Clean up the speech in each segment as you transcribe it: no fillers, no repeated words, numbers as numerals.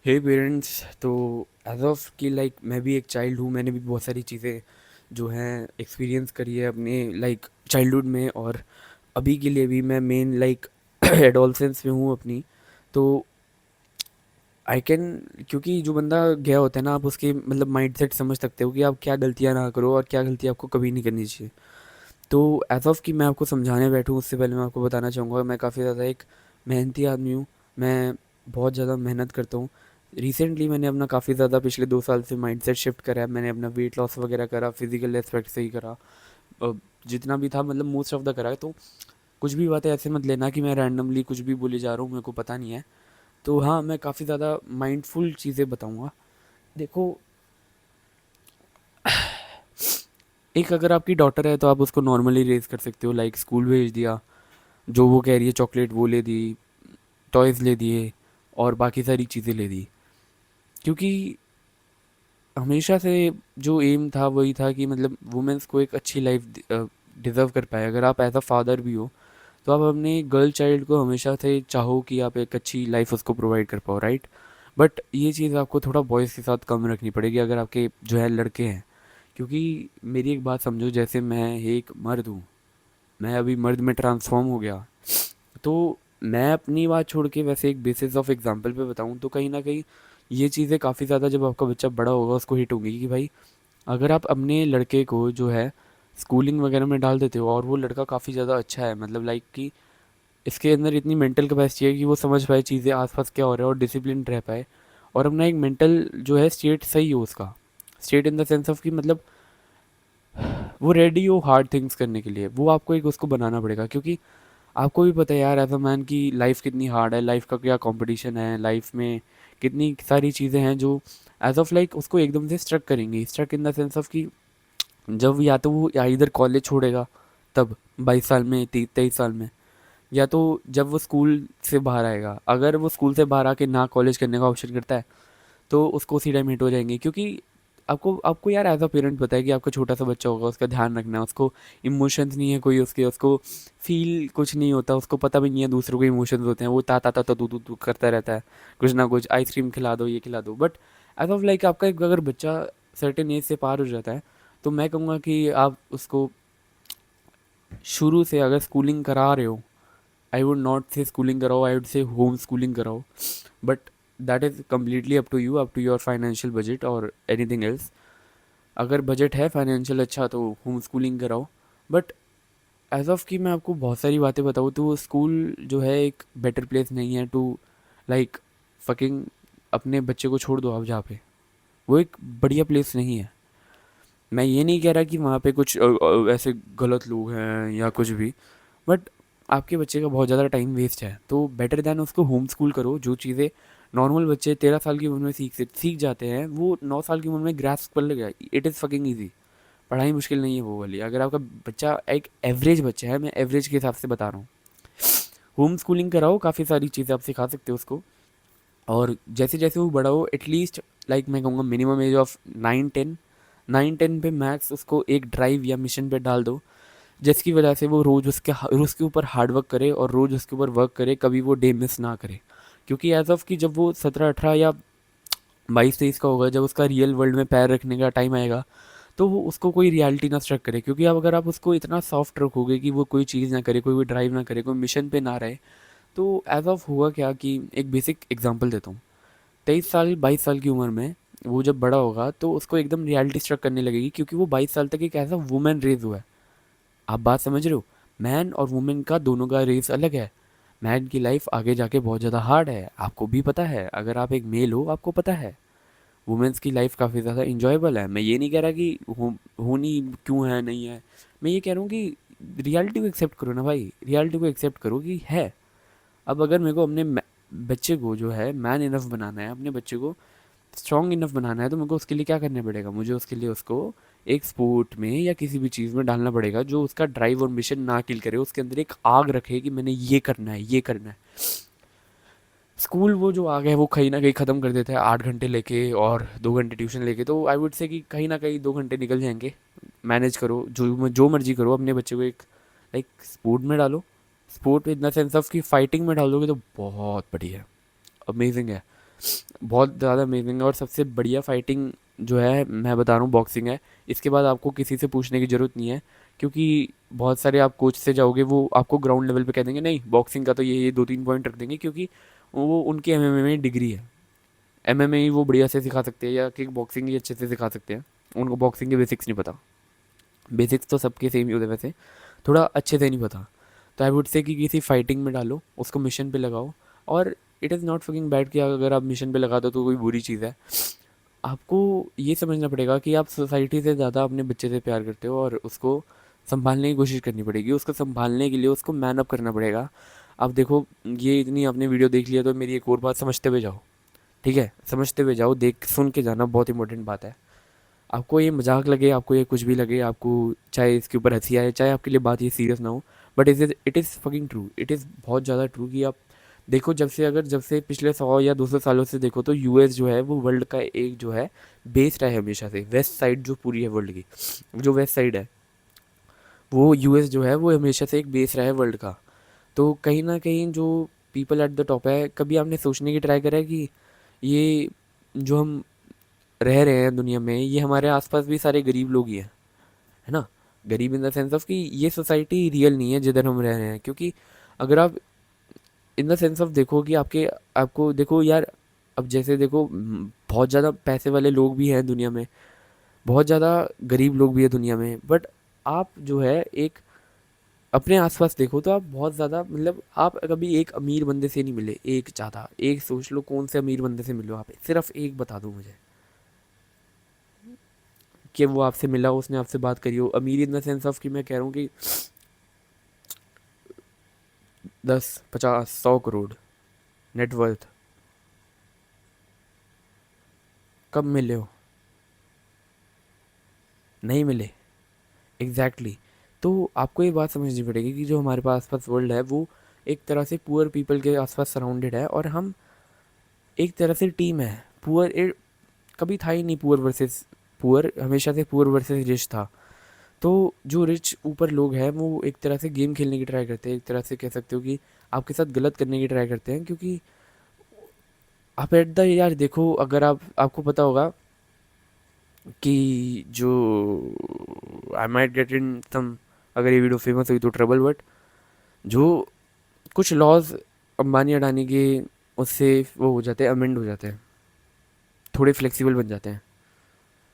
हे parents. तो as of कि like मैं भी एक चाइल्ड हूँ, मैंने भी बहुत सारी चीज़ें जो हैं एक्सपीरियंस करी है अपने लाइक चाइल्डहुड में, और अभी के लिए भी मैं मेन लाइक एडोलसेंस में हूँ अपनी। तो आई कैन, क्योंकि जो बंदा गया होता है ना, आप उसके मतलब माइंडसेट समझ सकते हो कि आप क्या गलतियाँ ना करो और क्या गलती आपको कभी नहीं करनी चाहिए। तो एज ऑफ कि मैं आपको समझाने बैठूँ उससे पहले मैं आपको बताना चाहूँगा, मैं काफ़ी ज़्यादा एक मेहनती आदमी हूँ। मैं बहुत ज़्यादा मेहनत करता हूँ। रिसेंटली मैंने अपना काफ़ी ज़्यादा पिछले 2 साल से माइंडसेट शिफ्ट करा है। मैंने अपना वेट लॉस वगैरह करा, फिजिकल एस्पेक्ट से ही करा। जितना भी था मतलब मोस्ट ऑफ द करा है। तो कुछ भी बातें ऐसे मत लेना कि मैं रैंडमली कुछ भी बोले जा रहा हूँ, मेरे को पता नहीं है। तो हाँ, मैं काफ़ी ज़्यादा माइंडफुल चीज़ें बताऊँगा। देखो, एक अगर आपकी डॉटर है तो आप उसको नॉर्मली रेज कर सकते हो, लाइक स्कूल भेज दिया, जो वो कह रही है चॉकलेट वो ले दी, टॉयज़ ले दिए, और बाकी सारी चीज़ें ले दी। क्योंकि हमेशा से जो एम था वही था कि मतलब वुमेन्स को एक अच्छी लाइफ डिज़र्व कर पाए। अगर आप एज अ फादर भी हो तो आप अपने गर्ल चाइल्ड को हमेशा से चाहो कि आप एक अच्छी लाइफ उसको प्रोवाइड कर पाओ, राइट। बट ये चीज़ आपको थोड़ा बॉयज़ के साथ कम रखनी पड़ेगी अगर आपके जो है लड़के हैं। क्योंकि मेरी एक बात समझो, जैसे मैं एक मर्द हूँ, मैं अभी मर्द में ट्रांसफॉर्म हो गया। तो मैं अपनी बात छोड़ के वैसे एक बेसिस ऑफ एग्जांपल पे बताऊं तो कहीं ना कहीं ये चीज़ें काफ़ी ज़्यादा जब आपका बच्चा बड़ा होगा उसको हिट होंगी कि भाई, अगर आप अपने लड़के को जो है स्कूलिंग वगैरह में डाल देते हो और वो लड़का काफ़ी ज़्यादा अच्छा है, मतलब लाइक कि इसके अंदर इतनी मेंटल कैपेसिटी है कि वो समझ पाए चीज़ें आसपास क्या हो रहा है और डिसिप्लिन रह पाए, और अपना एक मेंटल जो है स्टेट सही हो उसका, state in the sense of कि मतलब वो रेडी हो हार्ड थिंग्स करने के लिए, वो आपको एक उसको बनाना पड़ेगा। क्योंकि आपको भी पता है यार एज अ मैन की लाइफ कितनी हार्ड है, लाइफ का क्या कंपटीशन है, लाइफ में कितनी सारी चीज़ें हैं जो एज ऑफ लाइक उसको एकदम से स्ट्रक करेंगी। Struck in the sense of कि जब या तो वो या इधर कॉलेज छोड़ेगा तब 22 साल में, 23 साल में, या तो जब वो स्कूल से बाहर आएगा। अगर वो स्कूल से बाहर आके ना कॉलेज करने का ऑप्शन करता है तो उसको उसी टाइम हिट हो जाएंगे। क्योंकि आपको आपको यार एज अ पेरेंट पता है कि आपका छोटा सा बच्चा होगा, उसका ध्यान रखना है, उसको इमोशंस नहीं है कोई, उसके उसको फील कुछ नहीं होता, उसको पता भी नहीं है दूसरों के इमोशंस होते हैं, वो ता ता ता ता तू तू करता रहता है, कुछ ना कुछ आइसक्रीम खिला दो, ये खिला दो। बट एज ऑफ लाइक आपका एक अगर बच्चा सर्टेन एज से पार हो जाता है तो मैं कहूँगा कि आप उसको शुरू से अगर स्कूलिंग करा रहे हो, I would not say schooling कराओ, I would say home schooling कराओ। But that is completely up to you, up to your financial budget और एनीथिंग एल्स। अगर बजट है फाइनेंशियल अच्छा तो होम स्कूलिंग कराओ। बट एज ऑफ कि मैं आपको बहुत सारी बातें बताऊँ तो स्कूल जो है एक बेटर प्लेस नहीं है टू लाइक फकिंग अपने बच्चे को छोड़ दो आप जहाँ पे, वो एक बढ़िया प्लेस नहीं है। मैं ये नहीं कह रहा कि वहाँ पे कुछ ऐसे गलत लोग हैं या कुछ भी, बट आपके बच्चे का बहुत ज़्यादा टाइम वेस्ट है। तो बेटर देन उसको होम स्कूल करो। जो चीज़ें नॉर्मल बच्चे 13 साल की उम्र में सीख जाते हैं वो 9 साल की उम्र में ग्रास्प कर लेगा। It is fucking easy. पढ़ाई मुश्किल नहीं है वो वाली। अगर आपका बच्चा एक एवरेज बच्चा है, मैं एवरेज के हिसाब से बता रहा हूँ, होम स्कूलिंग कराओ, काफ़ी सारी चीज़ें आप सिखा सकते हो उसको। और जैसे जैसे वो बड़ा हो एटलीस्ट लाइक मैं कहूँगा मिनिमम एज ऑफ 9-10, 9-10 पे मैक्स उसको एक ड्राइव या मिशन पे डाल दो, जिसकी वजह से वो रोज़ उसके ऊपर हार्ड वर्क करे और रोज़ उसके ऊपर वर्क करे, कभी वो डे मिस ना करे। क्योंकि एज ऑफ कि जब वो 17-18 या 22-23 का होगा, जब उसका रियल वर्ल्ड में पैर रखने का टाइम आएगा, तो वो उसको कोई रियलिटी ना स्ट्रक करे। क्योंकि अब अगर आप उसको इतना सॉफ्ट रखोगे कि वो कोई चीज़ ना करे, कोई भी ड्राइव ना करे, कोई मिशन पे ना रहे, तो एज ऑफ हुआ क्या कि एक बेसिक एग्जांपल देता हूँ। 23 साल 22 साल की उम्र में वो जब बड़ा होगा तो उसको एकदम रियलिटी स्ट्रक करने लगेगी, क्योंकि वो 22 साल तक एक ऐसा वुमेन रेज हुआ है। आप बात समझ रहे हो? मैन और वुमेन का दोनों का रेस अलग है। मैन की लाइफ आगे जाके बहुत ज़्यादा हार्ड है, आपको भी पता है, अगर आप एक मेल हो आपको पता है। वुमेन्स की लाइफ काफ़ी ज़्यादा इंजॉयबल है। मैं ये नहीं कह रहा कि होनी क्यों है नहीं है, मैं ये कह रहा हूँ कि रियलिटी को एक्सेप्ट करो ना भाई, रियलिटी को एक्सेप्ट करो कि है। अब अगर मेरे को अपने बच्चे को जो है मैन इनफ बनाना है, अपने बच्चे को स्ट्रॉन्ग इनफ बनाना है, तो मेरे को उसके लिए क्या करना पड़ेगा, मुझे उसके लिए उसको एक स्पोर्ट में या किसी भी चीज़ में डालना पड़ेगा जो उसका ड्राइव और मिशन ना किल करे, उसके अंदर एक आग रखे कि मैंने ये करना है, ये करना है। स्कूल वो जो आग है वो कहीं ना कहीं ख़त्म कर देता है 8 घंटे लेके और 2 घंटे ट्यूशन लेके। तो आई वुड से कि कहीं ना कहीं 2 घंटे निकल जाएंगे। मैनेज करो, जो मर्जी करो, अपने बच्चे को एक लाइक स्पोर्ट में डालो। Sport in the sense of कि फाइटिंग में डालोगे तो बहुत बढ़िया है, अमेजिंग है। बहुत ज़्यादा अमेजिंग है। और सबसे बढ़िया फाइटिंग जो है मैं बता रहा हूँ बॉक्सिंग है। इसके बाद आपको किसी से पूछने की ज़रूरत नहीं है, क्योंकि बहुत सारे आप कोच से जाओगे वो आपको ग्राउंड लेवल पे कह देंगे नहीं बॉक्सिंग का तो ये 2-3 पॉइंट रख देंगे, क्योंकि वो उनकी एमएमए में डिग्री है। एमएमए ही वो बढ़िया से सिखा सकते हैं या किक बॉक्सिंग ही अच्छे से सिखा सकते हैं। उनको बॉक्सिंग के बेसिक्स नहीं पता। बेसिक्स तो सबके सेम ही होते हैं वैसे, थोड़ा अच्छे से नहीं पता। तो आई वुड से कि किसी फाइटिंग में डालो उसको, मिशन पे लगाओ। और it is not fucking bad कि अगर आप मिशन पे लगा दो तो कोई बुरी चीज़ है। आपको ये समझना पड़ेगा कि आप सोसाइटी से ज़्यादा अपने बच्चे से प्यार करते हो और उसको संभालने की कोशिश करनी पड़ेगी। उसको संभालने के लिए उसको मैन अप करना पड़ेगा। अब देखो, ये इतनी आपने वीडियो देख लिया तो मेरी एक और बात समझते हुए जाओ। ठीक है, समझते हुए जाओ, देख सुन के जाना, बहुत इंपॉर्टेंट बात है। आपको ये मजाक लगे, आपको ये कुछ भी लगे, आपको चाहे इसके ऊपर हंसी आए, चाहे आपके लिए बात ये सीरियस ना हो, but it is fucking true, it is बहुत ज़्यादा ट्रू कि आप देखो, जब से पिछले 100 या 200 सालों से देखो तो यूएस जो है वो वर्ल्ड का एक जो है बेस रहा है हमेशा से। वेस्ट साइड जो पूरी है वर्ल्ड की, जो वेस्ट साइड है वो यूएस जो है वो हमेशा से एक बेस रहा है वर्ल्ड का। तो कहीं ना कहीं जो पीपल एट द टॉप है, कभी आपने सोचने की ट्राई करा है कि ये जो हम रह रहे हैं दुनिया में, ये हमारे आसपास भी सारे गरीब लोग ही हैं, है ना। गरीब इन द सेंस ऑफ कि ये सोसाइटी रियल नहीं है जिधर हम रह रहे हैं। क्योंकि अगर आप इन द सेंस ऑफ देखो कि आपको देखो यार, अब जैसे देखो बहुत ज़्यादा पैसे वाले लोग भी हैं दुनिया में, बहुत ज़्यादा गरीब लोग भी हैं दुनिया में, बट आप जो है एक अपने आसपास देखो तो आप बहुत ज़्यादा, मतलब आप कभी एक अमीर बंदे से नहीं मिले, एक ज़्यादा, एक सोच लो कौन से अमीर बंदे से मिलो आप, सिर्फ एक बता दो मुझे कि वो आपसे मिला हो, उसने आपसे बात करी हो। अमीर इन द सेंस ऑफ कि मैं कह रहा हूँ कि 10, 50, 100 करोड़ नेटवर्थ, कब मिले हो? नहीं मिले। Exactly exactly। तो आपको ये बात समझनी पड़ेगी कि जो हमारे पास आसपास वर्ल्ड है वो एक तरह से पुअर पीपल के आसपास सराउंडेड है, और हम एक तरह से टीम है। पुअर कभी था ही नहीं पुअर वर्सेस पुअर, हमेशा से पुअर वर्सेस रिच था। तो जो रिच ऊपर लोग हैं वो एक तरह से गेम खेलने की ट्राई करते हैं, एक तरह से कह सकते हो कि आपके साथ गलत करने की ट्राई करते हैं। क्योंकि आप एट द यार देखो, अगर आपको पता होगा कि जो आई माइट गेट इन सम, अगर ये वीडियो फेमस हुई तो ट्रबल, बट जो कुछ लॉज अंबानी अडानी के उससे वो हो जाते हैं, अमेंड हो जाते हैं, थोड़े फ्लेक्सिबल बन जाते हैं।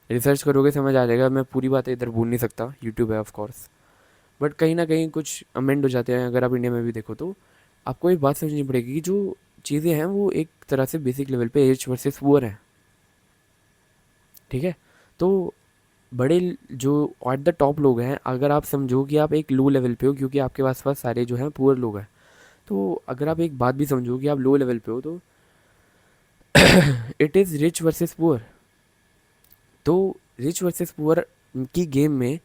रिसर्च करोगे समझ आ जाएगा, मैं पूरी बातें इधर बोल नहीं सकता, यूट्यूब है ऑफ कोर्स, बट कहीं ना कहीं कुछ अमेंड हो जाते हैं। अगर आप इंडिया में भी देखो तो आपको एक बात समझनी पड़ेगी कि जो चीज़ें हैं वो एक तरह से बेसिक लेवल पे एज वर्सेस पुअर हैं। ठीक है, तो बड़े जो एट द टॉप लोग हैं, अगर आप समझो कि आप एक लो लेवल पे हो क्योंकि आपके पास पास सारे जो हैं पुअर लोग हैं, तो अगर आप एक बात भी समझो कि आप लो लेवल पे हो तो it is rich versus poor. तो रिच वर्सेस पुअर की गेम में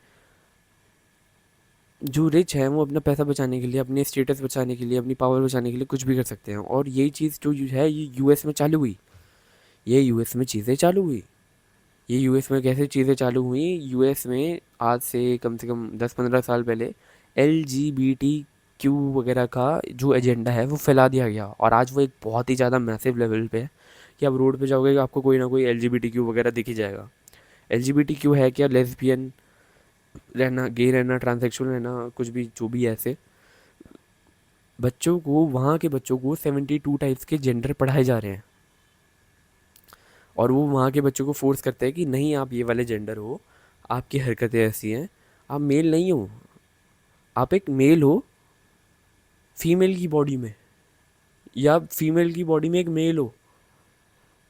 जो रिच हैं वो अपना पैसा बचाने के लिए, अपने स्टेटस बचाने के लिए, अपनी पावर बचाने के लिए कुछ भी कर सकते हैं। और यही चीज़ जो है ये यूएस में चालू हुई, ये यूएस में चीज़ें चालू हुई। ये यूएस में कैसे चीज़ें चालू हुई? यूएस में आज से कम 10-15 साल पहले LGBTQ वगैरह का जो एजेंडा है वो फैला दिया गया, और आज वो एक बहुत ही ज़्यादा मैसिव लेवल पे है कि आप रोड पे जाओगे आपको कोई ना कोई LGBTQ वगैरह दिख ही जाएगा। LGBTQ है क्या? लेस्बियन रहना, गे रहना, ट्रांसेक्सुअल रहना, कुछ भी जो भी ऐसे बच्चों को, वहाँ के बच्चों को 72 टाइप्स के जेंडर पढ़ाए जा रहे हैं। और वो वहाँ के बच्चों को फोर्स करते हैं कि नहीं आप ये वाले जेंडर हो, आपकी हरकतें ऐसी हैं, आप मेल नहीं हो, आप एक मेल हो फीमेल की बॉडी में, या फीमेल की बॉडी में एक मेल हो।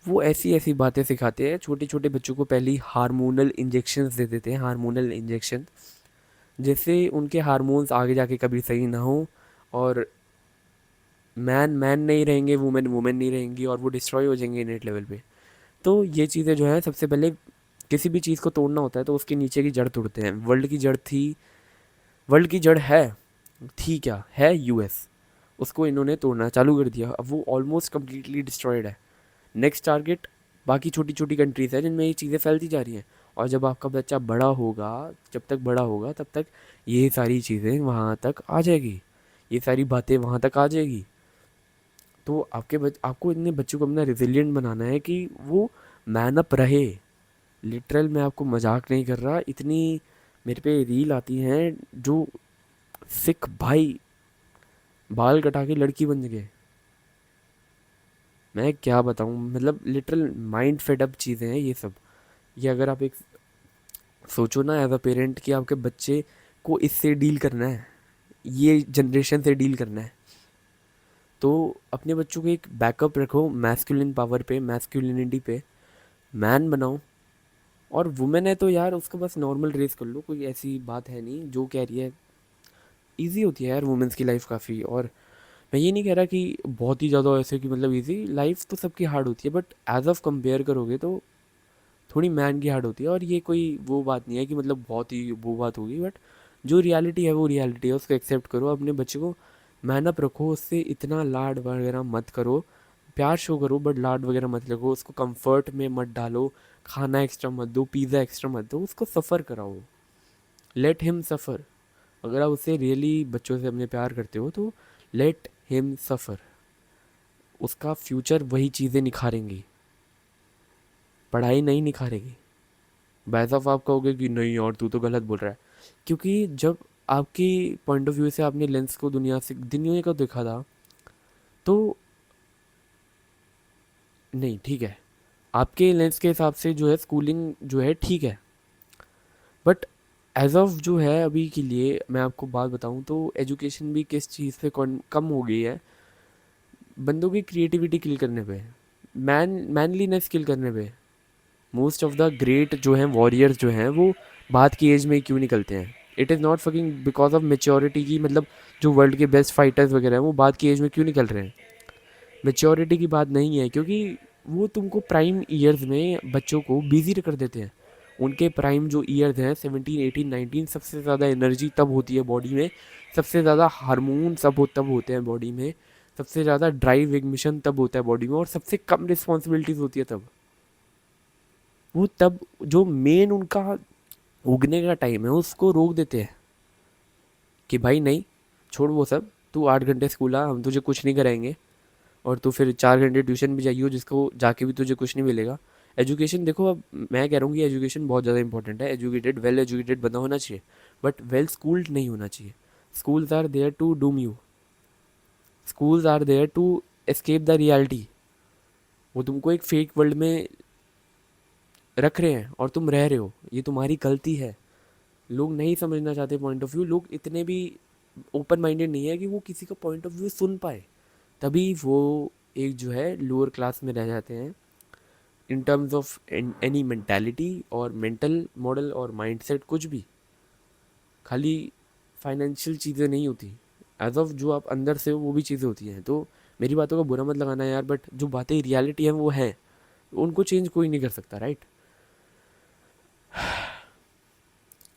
वो ऐसी ऐसी बातें सिखाते हैं। छोटे छोटे बच्चों को पहले ही हार्मोनल इंजेक्शंस दे देते हैं, हार्मोनल इंजेक्शन, जिससे उनके हार्मोन्स आगे जाके कभी सही ना हो, और मैन मैन नहीं रहेंगे, वुमेन वुमेन नहीं रहेंगी, और वो डिस्ट्रॉय हो जाएंगे नेट लेवल पे। तो ये चीज़ें जो है, सबसे पहले किसी भी चीज़ को तोड़ना होता है तो उसके नीचे की जड़ तोड़ते हैं। वर्ल्ड की जड़ थी, वर्ल्ड की जड़ है, थी क्या है? यूएस। उसको इन्होंने तोड़ना चालू कर दिया, अब वो ऑलमोस्ट कम्प्लीटली डिस्ट्रॉयड है। नेक्स्ट टारगेट बाकी छोटी छोटी कंट्रीज़ है जिनमें ये चीज़ें फैलती जा रही हैं। और जब आपका बच्चा बड़ा होगा, जब तक बड़ा होगा तब तक ये सारी चीज़ें वहाँ तक आ जाएगी, ये सारी बातें वहाँ तक आ जाएगी। तो आपको इतने बच्चों को अपना रिजिलियंट बनाना है कि वो मैन अप रहे। लिटरल मैं आपको मजाक नहीं कर रहा, इतनी मेरे पे रील आती हैं जो सिख भाई बाल कटा के लड़की बन गए। मैं क्या बताऊं, मतलब लिटरल माइंड फेड अप चीज़ें हैं ये सब। ये अगर आप एक सोचो ना एज अ पेरेंट कि आपके बच्चे को इससे डील करना है, ये जनरेशन से डील करना है, तो अपने बच्चों को एक बैकअप रखो मैस्कुलिन पावर पे, मैस्कुलिनिटी पे, मैन बनाओ। और वुमेन है तो यार उसको बस नॉर्मल रेस कर लो, कोई ऐसी बात है नहीं। जो कह रही है इजी होती है यार वुमेन्स की लाइफ काफ़ी। और मैं ये नहीं कह रहा कि बहुत ही ज़्यादा ऐसे कि मतलब इजी लाइफ तो सबकी हार्ड होती है, बट एज ऑफ कंपेयर करोगे तो थोड़ी मैन की हार्ड होती है। और ये कोई वो बात नहीं है कि मतलब बहुत ही वो बात होगी, बट जो रियलिटी है वो रियलिटी है, उसको एक्सेप्ट करो। अपने बच्चे को मैन अप रखो, उससे इतना लाड वगैरह मत करो, प्यार शो करो बट लाड वगैरह मत लगो, उसको कंफर्ट में मत डालो, खाना एक्स्ट्रा मत दो, पिज़्ज़ा एक्स्ट्रा मत दो, उसको सफ़र कराओ। लेट हिम सफ़र। अगर आप उससे रियली बच्चों से अपने प्यार करते हो तो लेट हिम सफ़र। उसका फ्यूचर वही चीज़ें निखारेंगी, पढ़ाई नहीं निखारेगी। बाय साफ आप कहोगे कि नहीं और तू तो गलत बोल रहा है, क्योंकि जब आपकी पॉइंट ऑफ व्यू से आपने लेंस को दुनिया को देखा था तो नहीं ठीक है, आपके लेंस के हिसाब से जो है स्कूलिंग जो है ठीक है, बट एज ऑफ जो है अभी के लिए मैं आपको बात बताऊं तो एजुकेशन भी किस चीज़ पे कम हो गई है। बंदों की क्रिएटिविटी किल करने पे, मैनलीनेस किल करने पे। मोस्ट ऑफ द ग्रेट जो हैं वॉरियर्स जो हैं वो बात की एज में क्यों निकलते हैं? It is not fucking because of maturity की, मतलब जो वर्ल्ड के बेस्ट फाइटर्स वगैरह हैं वो बात की एज में क्यों निकल रहे हैं? मेच्योरिटी की बात नहीं है, क्योंकि वो तुमको प्राइम ईयर्स में बच्चों को बिजी कर देते हैं। उनके प्राइम जो ईयर्स हैं 17 18 19, सबसे ज़्यादा एनर्जी तब होती है बॉडी में, सबसे ज़्यादा हार्मोन तब होते हैं बॉडी में, सबसे ज़्यादा ड्राइव इग्निशन तब होता है बॉडी में, और सबसे कम रिस्पॉन्सिबिलिटीज़ होती है तब। वो तब जो मेन उनका उगने का टाइम है उसको रोक देते हैं कि भाई नहीं, छोड़ वो सब, तू 8 घंटे स्कूल आ, हम तुझे कुछ नहीं कराएंगे। और तू फिर 4 घंटे ट्यूशन भी जाइयो जिसको जाके भी तुझे कुछ नहीं मिलेगा। एजुकेशन देखो, अब मैं कह रहा हूँ कि एजुकेशन बहुत ज़्यादा इंपॉर्टेंट है, एजुकेटेड वेल एजुकेटेड बंदा होना चाहिए, बट वेल स्कूल्ड नहीं होना चाहिए। Schools are there to doom you, schools are there to escape the reality. वो तुमको एक फेक वर्ल्ड में रख रहे हैं और तुम रह रहे हो, ये तुम्हारी गलती है। लोग नहीं समझना चाहते पॉइंट ऑफ व्यू, लोग इतने भी ओपन माइंडेड नहीं है कि वो किसी का पॉइंट ऑफ व्यू सुन पाए, तभी वो एक जो है लोअर क्लास में रह जाते हैं in terms of any mentality और मेंटल मॉडल और माइंडसेट। कुछ भी खाली फाइनेंशियल चीज़ें नहीं होती, एज ऑफ जो आप अंदर से हो वो भी चीज़ें होती हैं। तो मेरी बातों का बुरा मत लगाना यार, बट जो बातें रियलिटी हैं वो हैं, उनको चेंज कोई नहीं कर सकता, राइट?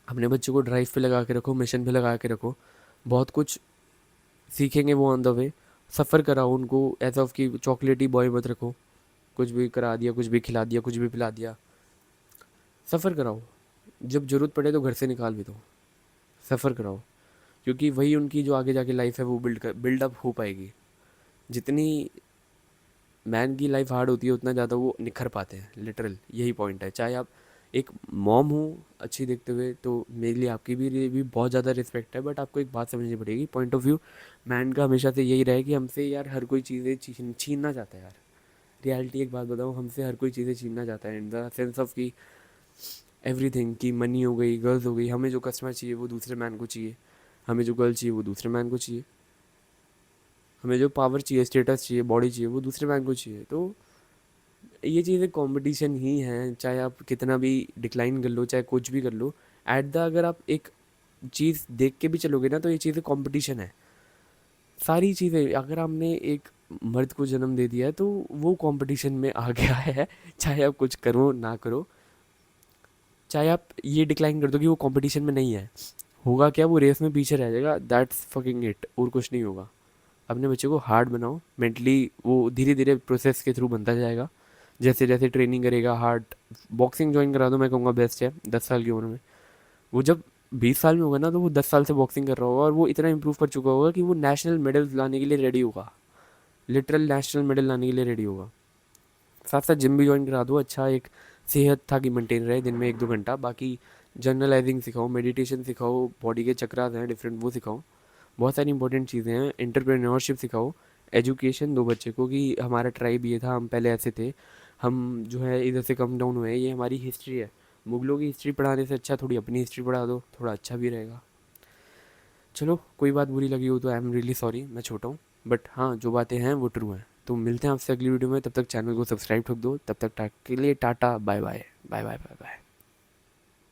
अपने बच्चों को ड्राइव पे लगा के रखो, मिशन पे लगा के रखो, बहुत कुछ सीखेंगे वो ऑन द वे। सफ़र कराओ उनको, ऐसा ऑफ कि चॉकलेटी बॉय मत रखो, कुछ भी करा दिया, कुछ भी खिला दिया, कुछ भी पिला दिया। सफ़र कराओ, जब ज़रूरत पड़े तो घर से निकाल भी दो, सफ़र कराओ, क्योंकि वही उनकी जो आगे जाके लाइफ है वो बिल्डअप हो पाएगी। जितनी मैन की लाइफ हार्ड होती है उतना ज़्यादा वो निखर पाते हैं, लिटरल यही पॉइंट है। चाहे आप एक मॉम हो अच्छी देखते हुए, तो मेरे लिए आपकी भी बहुत ज़्यादा रिस्पेक्ट है, बट आपको एक बात समझनी पड़ेगी, पॉइंट ऑफ व्यू मैन का हमेशा से यही रहा है कि हमसे यार हर कोई चीज़ें छीनना चाहता है यार। रियलिटी एक बात बताऊँ, हमसे हर कोई चीज़ें छीनना चाहता है इन द सेंस ऑफ कि एवरीथिंग, की मनी हो गई, गर्ल्स हो गई, हमें जो कस्टमर चाहिए वो दूसरे मैन को चाहिए, हमें जो गर्ल चाहिए वो दूसरे मैन को चाहिए, हमें जो पावर चाहिए, स्टेटस चाहिए, बॉडी चाहिए वो दूसरे मैन को चाहिए। तो ये चीज़ें कंपटीशन ही हैं, चाहे आप कितना भी डिक्लाइन कर लो, चाहे कुछ भी कर लो, एट द अगर आप एक चीज़ देख के भी चलोगे ना तो ये चीज़ें कंपटीशन है। सारी चीज़ें, अगर आपने एक मर्द को जन्म दे दिया है तो वो कंपटीशन में आ गया है, चाहे आप कुछ करो ना करो, चाहे आप ये डिक्लाइन कर दो कि वो कंपटीशन में नहीं है, होगा क्या, वो रेस में पीछे रह जाएगा, दैट्स फकिंग इट, और कुछ नहीं होगा। अपने बच्चे को हार्ड बनाओ मेंटली, वो धीरे धीरे प्रोसेस के थ्रू बनता जाएगा, जैसे जैसे ट्रेनिंग करेगा। हार्ड बॉक्सिंग ज्वाइन करा दो, मैं कहूँगा बेस्ट है 10 साल की उम्र में। वो जब 20 साल में होगा ना तो वो 10 साल से बॉक्सिंग कर रहा होगा और वो इतना इंप्रूव कर चुका होगा कि वो नेशनल मेडल्स लाने के लिए रेडी होगा। लिटरल नेशनल मेडल लाने के लिए रेडी होगा। साथ साथ जिम भी ज्वाइन करा दो, अच्छा एक सेहत था कि मेंटेन रहे, दिन में 1-2 घंटा। बाकी जर्नलाइजिंग सिखाओ, मेडिटेशन सिखाओ, बॉडी के चक्रास हैं डिफरेंट वो सिखाओ, बहुत सारी इंपॉर्टेंट चीज़ें हैं। एंटरप्रेन्योरशिप सिखाओ, एजुकेशन दो बच्चे को कि हमारा ट्राइब ये था, हम पहले ऐसे थे, हम जो है इधर से कम डाउन हुए हैं, ये हमारी हिस्ट्री है। मुगलों की हिस्ट्री पढ़ाने से अच्छा थोड़ी अपनी हिस्ट्री पढ़ा दो, थोड़ा अच्छा भी रहेगा। चलो, कोई बात बुरी लगी हो तो आई एम रियली सॉरी, मैं छोटा हूँ, बट हाँ जो बातें हैं वो ट्रू हैं। तो मिलते हैं आपसे अगली वीडियो में, तब तक चैनल को सब्सक्राइब ठोक दो, तब तक के लिए tata, bye bye bye bye bye bye.